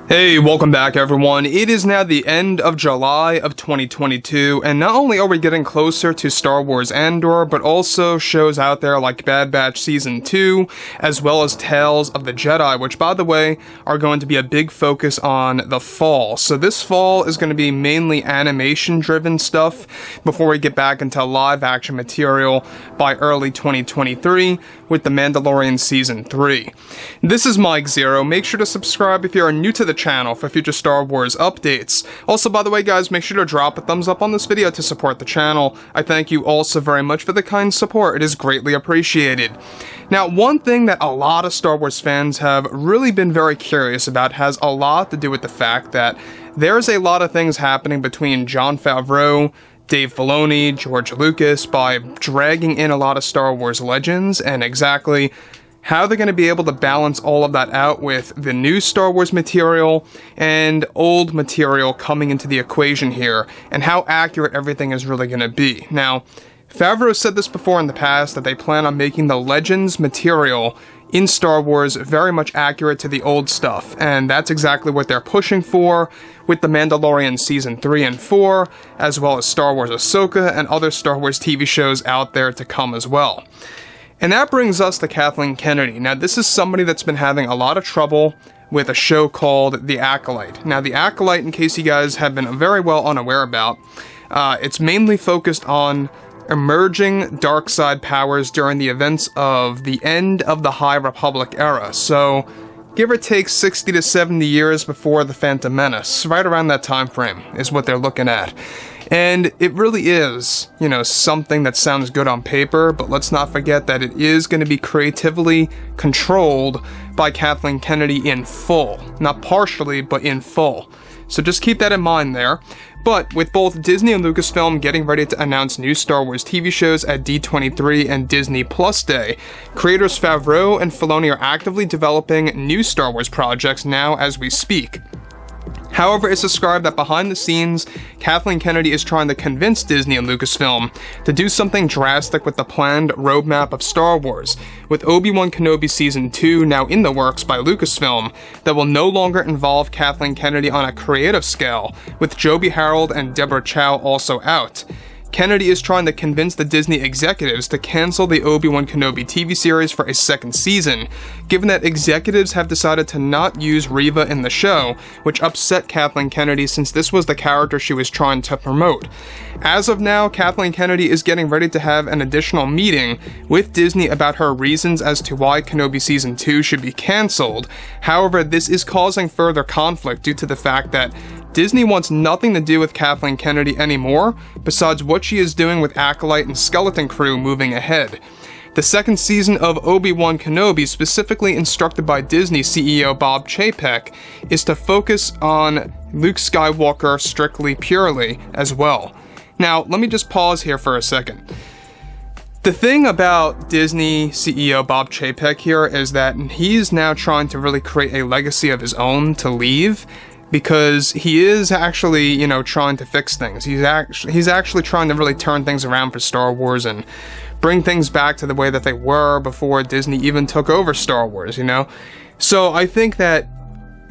Hey, welcome back everyone. It is now the end of July of 2022, and not only are we getting closer to Star Wars Andor, but also shows out there like Bad Batch Season 2, as well as Tales of the Jedi, which by the way, are going to be a big focus on the fall. So this fall is going to be mainly animation-driven stuff before we get back into live-action material by early 2023 with The Mandalorian Season 3. This is Mike Zero. Make sure to subscribe if you are new to the channel for future Star Wars updates. Also, by the way guys, make sure to drop a thumbs up on this video to support the channel. I thank you also very much for the kind support. It is greatly appreciated. Now, one thing that a lot of Star Wars fans have really been very curious about has a lot to do with the fact that there's a lot of things happening between Jon Favreau, Dave Filoni, George Lucas by dragging in a lot of Star Wars legends, and exactly how they're going to be able to balance all of that out with the new Star Wars material and old material coming into the equation here, and how accurate everything is really going to be. Now, Favreau said this before in the past, that they plan on making the Legends material in Star Wars very much accurate to the old stuff, and that's exactly what they're pushing for with The Mandalorian Season 3 and 4, as well as Star Wars Ahsoka and other Star Wars TV shows out there to come as well. And that brings us to Kathleen Kennedy. Now, this is somebody that's been having a lot of trouble with a show called The Acolyte. Now, The Acolyte, in case you guys have been very well unaware about, it's mainly focused on emerging dark side powers during the events of the end of the High Republic era. So, give or take 60 to 70 years before The Phantom Menace. Right around that time frame is what they're looking at. And it really is, you know, something that sounds good on paper, but let's not forget that it is going to be creatively controlled by Kathleen Kennedy in full. Not partially, but in full. So just keep that in mind there. But with both Disney and Lucasfilm getting ready to announce new Star Wars TV shows at D23 and Disney Plus Day, creators Favreau and Filoni are actively developing new Star Wars projects now as we speak. However, it's described that behind the scenes, Kathleen Kennedy is trying to convince Disney and Lucasfilm to do something drastic with the planned roadmap of Star Wars, with Obi-Wan Kenobi Season 2 now in the works by Lucasfilm, that will no longer involve Kathleen Kennedy on a creative scale, with Joby Harold and Deborah Chow also out. Kennedy is trying to convince the Disney executives to cancel the Obi-Wan Kenobi TV series for a second season, given that executives have decided to not use Reva in the show, which upset Kathleen Kennedy since this was the character she was trying to promote. As of now, Kathleen Kennedy is getting ready to have an additional meeting with Disney about her reasons as to why Kenobi Season 2 should be cancelled. However, this is causing further conflict due to the fact that Disney wants nothing to do with Kathleen Kennedy anymore, besides what she is doing with Acolyte and Skeleton Crew moving ahead. The second season of Obi-Wan Kenobi, specifically instructed by Disney CEO Bob Chapek, is to focus on Luke Skywalker strictly purely as well. Now, let me just pause here for a second. The thing about Disney CEO Bob Chapek here is that he's now trying to really create a legacy of his own to leave, because he is actually, you know, trying to fix things. He's actually trying to really turn things around for Star Wars and bring things back to the way that they were before Disney even took over Star Wars, you know? So I think that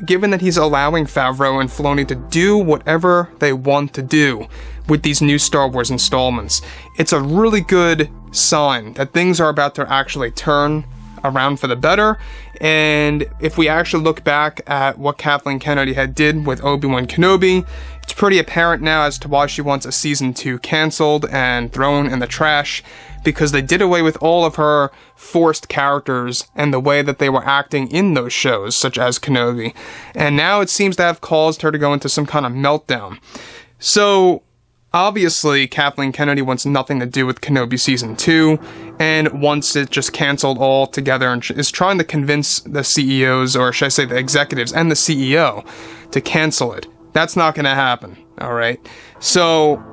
given that he's allowing Favreau and Filoni to do whatever they want to do with these new Star Wars installments, it's a really good sign that things are about to actually turn around for the better. And if we actually look back at what Kathleen Kennedy had did with Obi-Wan Kenobi, it's pretty apparent now as to why she wants a Season 2 cancelled and thrown in the trash, because they did away with all of her forced characters and the way that they were acting in those shows, such as Kenobi. And now it seems to have caused her to go into some kind of meltdown. So obviously, Kathleen Kennedy wants nothing to do with Kenobi Season 2, and wants it just cancelled altogether, and is trying to convince the CEOs, or should I say the executives and the CEO, to cancel it. That's not going to happen, alright? So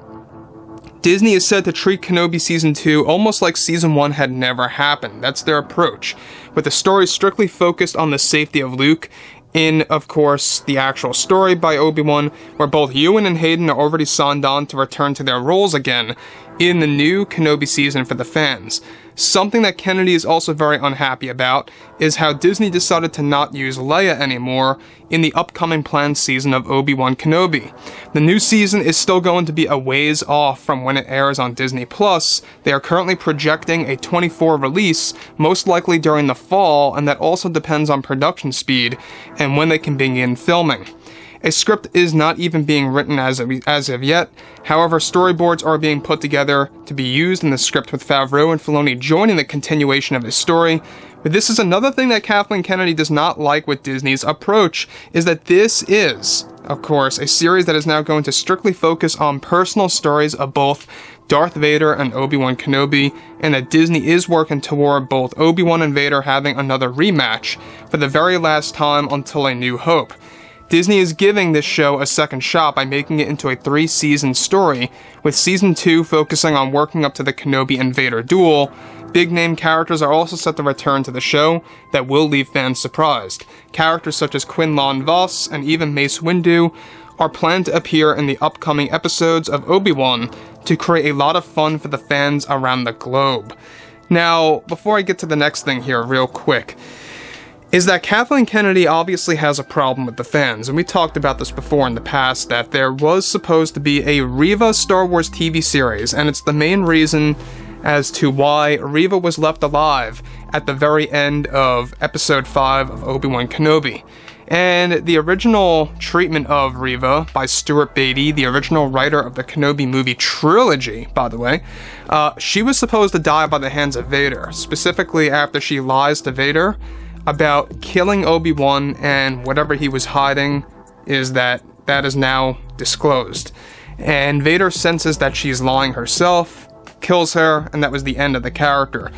Disney is said to treat Kenobi Season 2 almost like Season 1 had never happened. That's their approach, with the story strictly focused on the safety of Luke, in, of course, the actual story by Obi-Wan, where both Ewan and Hayden are already signed on to return to their roles again in the new Kenobi season for the fans. Something that Kennedy is also very unhappy about is how Disney decided to not use Leia anymore in the upcoming planned season of Obi-Wan Kenobi. The new season is still going to be a ways off from when it airs on Disney+. They are currently projecting a 2024 release, most likely during the fall, and that also depends on production speed and when they can begin filming. A script is not even being written as of yet. However, storyboards are being put together to be used in the script, with Favreau and Filoni joining the continuation of his story. But this is another thing that Kathleen Kennedy does not like with Disney's approach, is that this is, of course, a series that is now going to strictly focus on personal stories of both Darth Vader and Obi-Wan Kenobi, and that Disney is working toward both Obi-Wan and Vader having another rematch for the very last time until A New Hope. Disney is giving this show a second shot by making it into a 3-season story, with Season 2 focusing on working up to the Kenobi and Vader duel. Big-name characters are also set to return to the show that will leave fans surprised. Characters such as Quinlan Vos and even Mace Windu are planned to appear in the upcoming episodes of Obi-Wan to create a lot of fun for the fans around the globe. Now, before I get to the next thing here real quick, is that Kathleen Kennedy obviously has a problem with the fans, and we talked about this before in the past, that there was supposed to be a Reva Star Wars TV series, and it's the main reason as to why Reva was left alive at the very end of Episode 5 of Obi-Wan Kenobi. And the original treatment of Reva by Stuart Beattie, the original writer of the Kenobi movie trilogy, by the way, she was supposed to die by the hands of Vader, specifically after she lies to Vader about killing Obi-Wan, and whatever he was hiding is that is now disclosed. And Vader senses that she's lying herself, kills her, and that was the end of the character.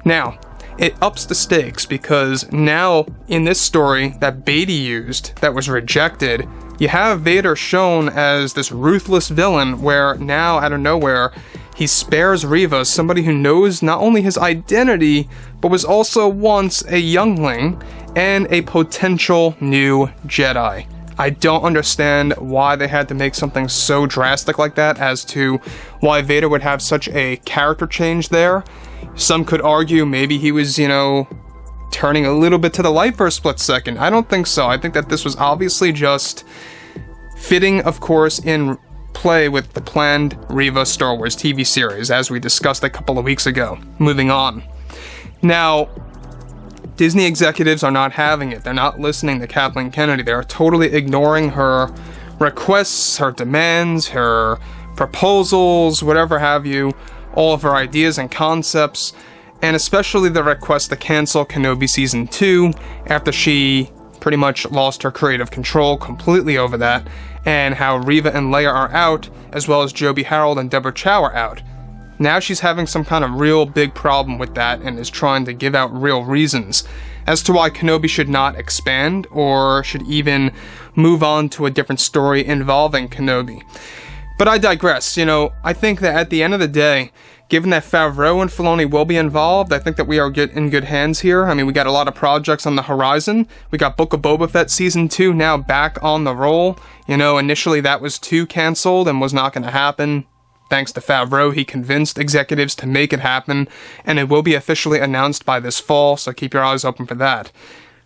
Now, it ups the stakes, because now in this story that Beattie used, that was rejected, you have Vader shown as this ruthless villain, where now out of nowhere he spares Reva, somebody who knows not only his identity, but was also once a youngling and a potential new Jedi. I don't understand why they had to make something so drastic like that, as to why Vader would have such a character change there. Some could argue maybe he was, turning a little bit to the light for a split second. I don't think so. I think that this was obviously just fitting, of course, in play with the planned Reva Star Wars TV series, as we discussed a couple of weeks ago. Moving on. Now, Disney executives are not having it. They're not listening to Kathleen Kennedy. They are totally ignoring her requests, her demands, her proposals, whatever have you, all of her ideas and concepts, and especially the request to cancel Kenobi Season 2 after she pretty much lost her creative control completely over that, and how Reva and Leia are out, as well as Joby Harold and Deborah Chow are out. Now she's having some kind of real big problem with that, and is trying to give out real reasons as to why Kenobi should not expand, or should even move on to a different story involving Kenobi. But I digress. I think that at the end of the day, given that Favreau and Filoni will be involved, I think that we are in good hands here. I mean, we got a lot of projects on the horizon. We got Book of Boba Fett Season 2 now back on the roll. Initially that was too canceled and was not going to happen. Thanks to Favreau, he convinced executives to make it happen, and it will be officially announced by this fall, so keep your eyes open for that.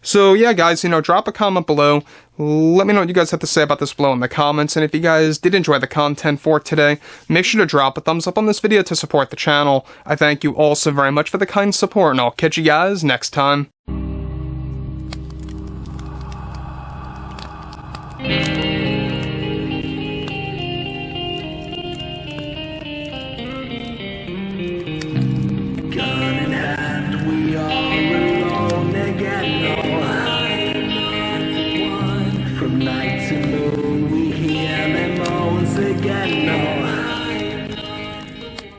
So yeah, guys, drop a comment below. Let me know what you guys have to say about this below in the comments, and if you guys did enjoy the content for today, make sure to drop a thumbs up on this video to support the channel. I thank you all so very much for the kind support, and I'll catch you guys next time.